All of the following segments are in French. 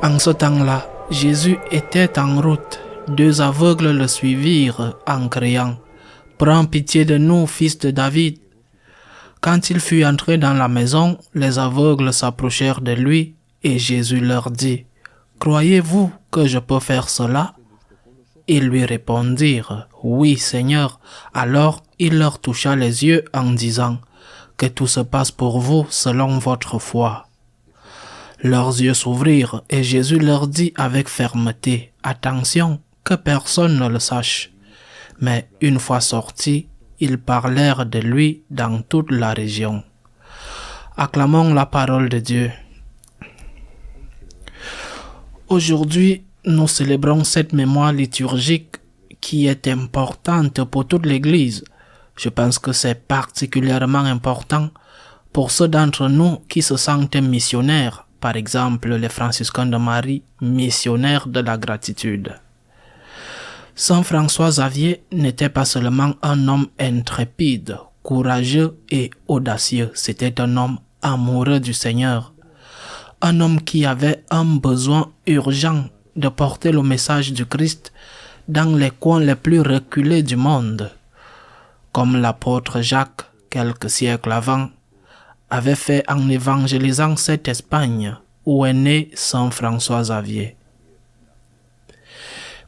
En ce temps-là, Jésus était en route. 2 aveugles le suivirent en criant « Prends pitié de nous, fils de David !» Quand il fut entré dans la maison, les aveugles s'approchèrent de lui et Jésus leur dit « Croyez-vous que je peux faire cela ?» Ils lui répondirent « Oui, Seigneur ». Alors il leur toucha les yeux en disant « Que tout se passe pour vous selon votre foi ». Leurs yeux s'ouvrirent et Jésus leur dit avec fermeté « Attention, que personne ne le sache ». Mais une fois sortis, ils parlèrent de lui dans toute la région. Acclamons la parole de Dieu. Aujourd'hui, nous célébrons cette mémoire liturgique qui est importante pour toute l'Église. Je pense que c'est particulièrement important pour ceux d'entre nous qui se sentent missionnaires, par exemple les franciscains de Marie, missionnaires de la gratitude. Saint François Xavier n'était pas seulement un homme intrépide, courageux et audacieux, c'était un homme amoureux du Seigneur, un homme qui avait un besoin urgent de porter le message du Christ dans les coins les plus reculés du monde, comme l'apôtre Jacques, quelques siècles avant, avait fait en évangélisant cette Espagne où est né Saint François Xavier.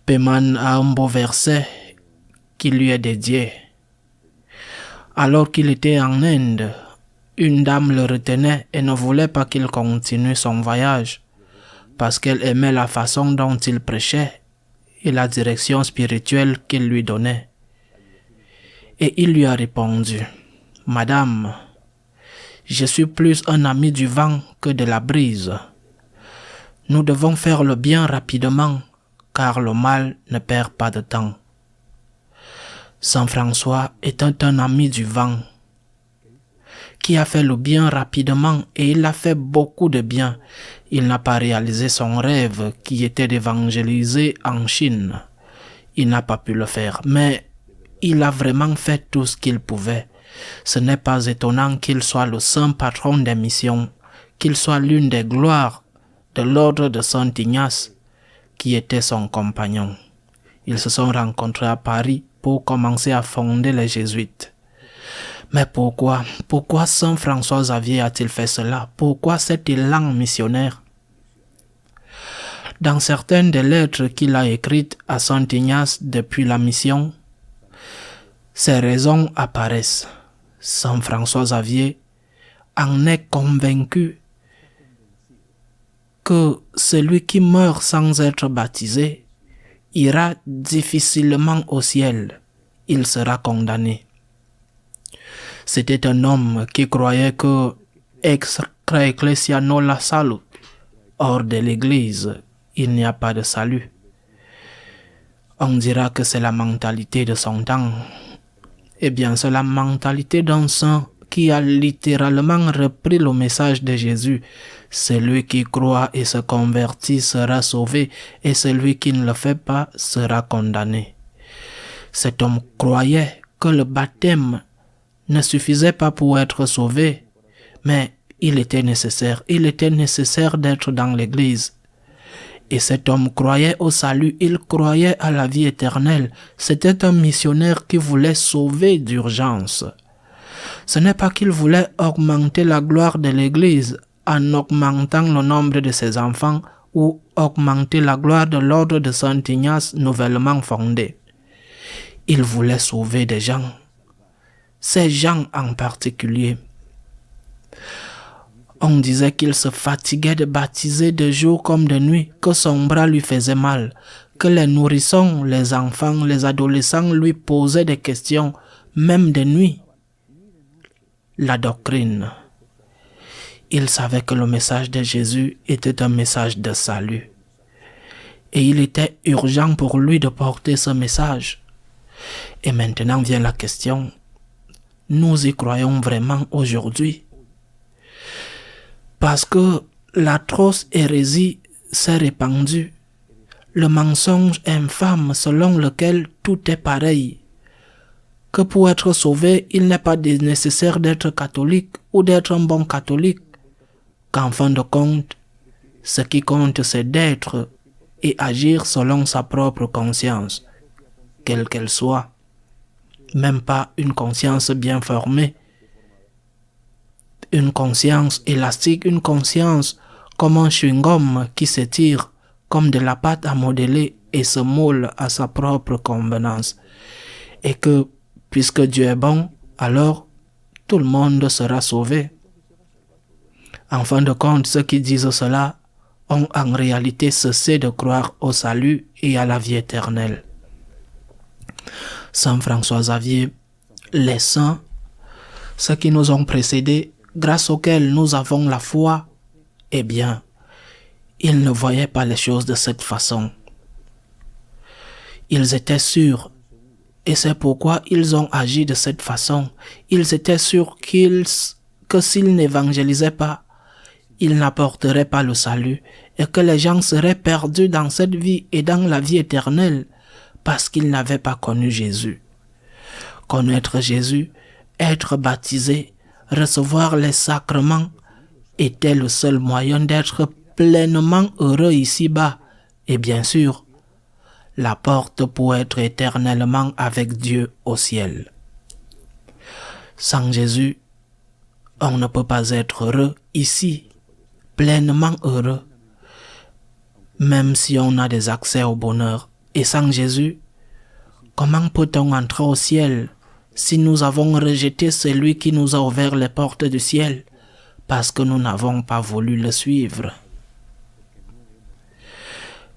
Péman a un beau verset qui lui est dédié. Alors qu'il était en Inde, une dame le retenait et ne voulait pas qu'il continue son voyage parce qu'elle aimait la façon dont il prêchait et la direction spirituelle qu'il lui donnait. Et il lui a répondu « Madame, je suis plus un ami du vent que de la brise. Nous devons faire le bien rapidement, car le mal ne perd pas de temps. » Saint François était un ami du vent, qui a fait le bien rapidement et il a fait beaucoup de bien. Il n'a pas réalisé son rêve qui était d'évangéliser en Chine. Il n'a pas pu le faire, mais il a vraiment fait tout ce qu'il pouvait. Ce n'est pas étonnant qu'il soit le saint patron des missions, qu'il soit l'une des gloires de l'ordre de Saint Ignace, qui était son compagnon. Ils se sont rencontrés à Paris pour commencer à fonder les jésuites. Mais pourquoi Saint François Xavier a-t-il fait cela? Pourquoi cet élan missionnaire? Dans certaines des lettres qu'il a écrites à Saint Ignace depuis la mission, ces raisons apparaissent. Saint François Xavier en est convaincu que celui qui meurt sans être baptisé ira difficilement au ciel. Il sera condamné. C'était un homme qui croyait que extra ecclesia nolla salut, hors de l'église, il n'y a pas de salut. On dira que c'est la mentalité de son temps. Eh bien, c'est la mentalité d'un saint qui a littéralement repris le message de Jésus. Celui qui croit et se convertit sera sauvé, et celui qui ne le fait pas sera condamné. Cet homme croyait que le baptême ne suffisait pas pour être sauvé, mais il était nécessaire d'être dans l'église. Et cet homme croyait au salut, il croyait à la vie éternelle. C'était un missionnaire qui voulait sauver d'urgence. Ce n'est pas qu'il voulait augmenter la gloire de l'Église en augmentant le nombre de ses enfants ou augmenter la gloire de l'ordre de Saint Ignace nouvellement fondé. Il voulait sauver des gens, ces gens en particulier. On disait qu'il se fatiguait de baptiser de jour comme de nuit, que son bras lui faisait mal, que les nourrissons, les enfants, les adolescents lui posaient des questions, même de nuit. La doctrine. Il savait que le message de Jésus était un message de salut. Et il était urgent pour lui de porter ce message. Et maintenant vient la question, nous y croyons vraiment aujourd'hui? Parce que l'atroce hérésie s'est répandue, le mensonge infâme selon lequel tout est pareil, que pour être sauvé, il n'est pas nécessaire d'être catholique ou d'être un bon catholique, qu'en fin de compte, Ce qui compte, c'est d'être et agir selon sa propre conscience, quelle qu'elle soit. Même pas une conscience bien formée, une conscience élastique, une conscience comme un chewing-gum qui s'étire comme de la pâte à modeler et se moule à sa propre convenance. Et que, puisque Dieu est bon, alors tout le monde sera sauvé. En fin de compte, ceux qui disent cela ont en réalité cessé de croire au salut et à la vie éternelle. Saint François Xavier, les saints, ceux qui nous ont précédés, grâce auxquels nous avons la foi, eh bien, ils ne voyaient pas les choses de cette façon. Ils étaient sûrs, et c'est pourquoi ils ont agi de cette façon. Ils étaient sûrs que s'ils n'évangélisaient pas, ils n'apporteraient pas le salut, et que les gens seraient perdus dans cette vie et dans la vie éternelle, parce qu'ils n'avaient pas connu Jésus. Connaître Jésus, être baptisé, recevoir les sacrements, était le seul moyen d'être pleinement heureux ici-bas, et bien sûr, la porte pour être éternellement avec Dieu au ciel. Sans Jésus, on ne peut pas être heureux ici, pleinement heureux, même si on a des accès au bonheur. Et sans Jésus, comment peut-on entrer au ciel si nous avons rejeté celui qui nous a ouvert les portes du ciel parce que nous n'avons pas voulu le suivre?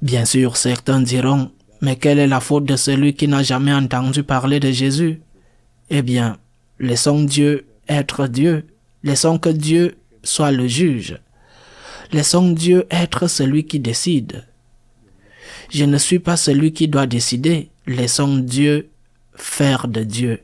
Bien sûr, certains diront, mais quelle est la faute de celui qui n'a jamais entendu parler de Jésus? Eh bien, laissons Dieu être Dieu, laissons que Dieu soit le juge, laissons Dieu être celui qui décide. Je ne suis pas celui qui doit décider, laissons Dieu faire de Dieu.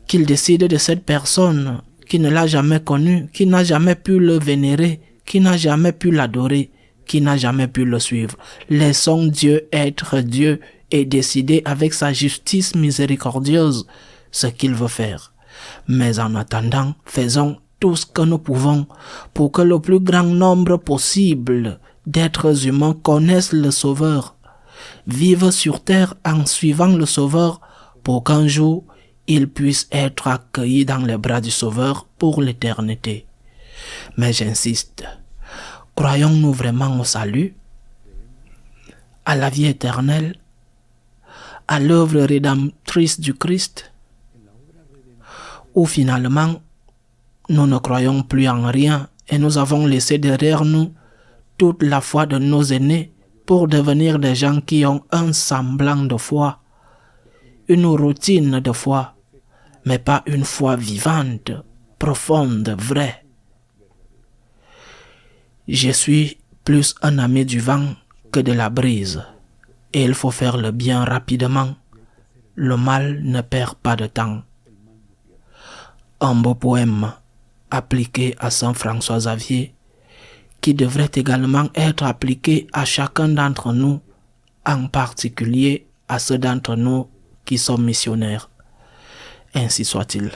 Qu'il décide de cette personne qui ne l'a jamais connu, qui n'a jamais pu le vénérer, qui n'a jamais pu l'adorer, qui n'a jamais pu le suivre. Laissons Dieu être Dieu et décider avec sa justice miséricordieuse ce qu'il veut faire. Mais en attendant, faisons tout ce que nous pouvons pour que le plus grand nombre possible d'êtres humains connaissent le Sauveur, vivent sur terre en suivant le Sauveur pour qu'un jour, ils puissent être accueillis dans les bras du Sauveur pour l'éternité. Mais j'insiste, croyons-nous vraiment au salut, à la vie éternelle, à l'œuvre rédemptrice du Christ, ou finalement, nous ne croyons plus en rien et nous avons laissé derrière nous toute la foi de nos aînés pour devenir des gens qui ont un semblant de foi, une routine de foi, mais pas une foi vivante, profonde, vraie. Je suis plus un ami du vent que de la brise, et il faut faire le bien rapidement. Le mal ne perd pas de temps. Un beau poème appliqué à Saint François Xavier, qui devrait également être appliqué à chacun d'entre nous, en particulier à ceux d'entre nous qui sont missionnaires. Ainsi soit-il.